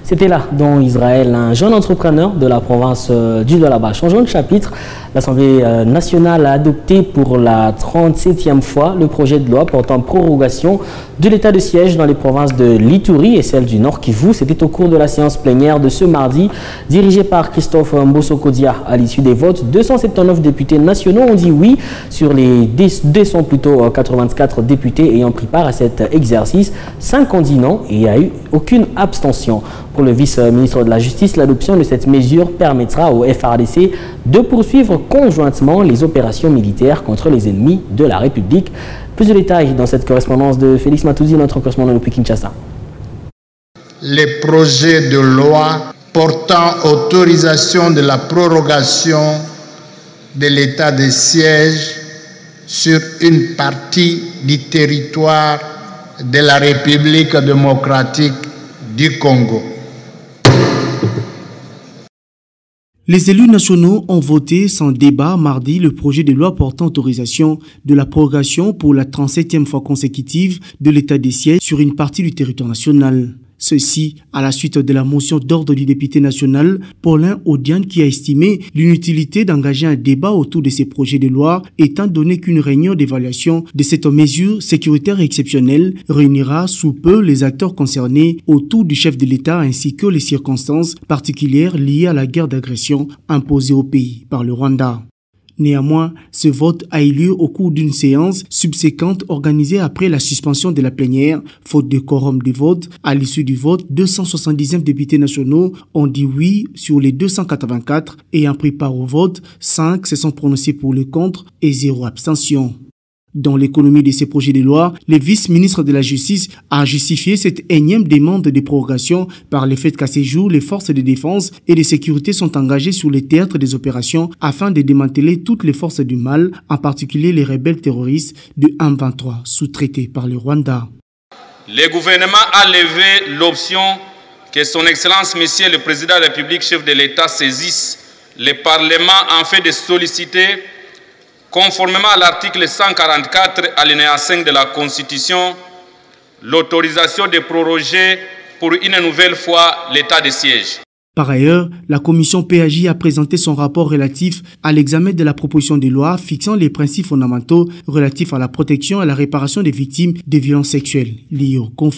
C'était là, dans Israël, un jeune entrepreneur de la province du Dalaba. Changeons de chapitre, l'Assemblée nationale a adopté pour la 37e fois le projet de loi portant prorogation de l'état de siège dans les provinces de l'Ituri et celle du Nord Kivu. C'était au cours de la séance plénière de ce mardi, dirigée par Christophe Mbosso-Kodia. À l'issue des votes, 279 députés nationaux ont dit oui sur les 84 députés ayant pris part à cet exercice. 5 ont dit non et il n'y a eu aucune abstention. Pour le vice-ministre de la Justice, l'adoption de cette mesure permettra au FARDC de poursuivre conjointement les opérations militaires contre les ennemis de la République. Plus de détails dans cette correspondance de Félix Matouzi, notre correspondant depuis Kinshasa. Les projets de loi portant autorisation de la prorogation de l'état de siège sur une partie du territoire de la République démocratique du Congo. Les élus nationaux ont voté sans débat mardi le projet de loi portant autorisation de la prorogation pour la 37e fois consécutive de l'état de siège sur une partie du territoire national. Ceci à la suite de la motion d'ordre du député national Paulin Odiane qui a estimé l'inutilité d'engager un débat autour de ces projets de loi étant donné qu'une réunion d'évaluation de cette mesure sécuritaire exceptionnelle réunira sous peu les acteurs concernés autour du chef de l'État ainsi que les circonstances particulières liées à la guerre d'agression imposée au pays par le Rwanda. Néanmoins, ce vote a eu lieu au cours d'une séance subséquente organisée après la suspension de la plénière, faute de quorum de vote. À l'issue du vote, 279 députés nationaux ont dit oui sur les 284 ayant pris part au vote, 5 se sont prononcés pour le contre et 0 abstention. Dans l'économie de ces projets de loi, le vice-ministre de la Justice a justifié cette énième demande de prorogation par le fait qu'à ces jours, les forces de défense et de sécurité sont engagées sur les théâtres des opérations afin de démanteler toutes les forces du mal, en particulier les rebelles terroristes de M23, sous-traités par le Rwanda. Le gouvernement a levé l'option que son Excellence, Monsieur le Président de la République, chef de l'État, saisisse le Parlement en fait de solliciter, conformément à l'article 144, alinéa 5 de la Constitution, l'autorisation de proroger pour une nouvelle fois l'état de siège. Par ailleurs, la commission PAJ a présenté son rapport relatif à l'examen de la proposition de loi fixant les principes fondamentaux relatifs à la protection et à la réparation des victimes de violences sexuelles liées au conflit.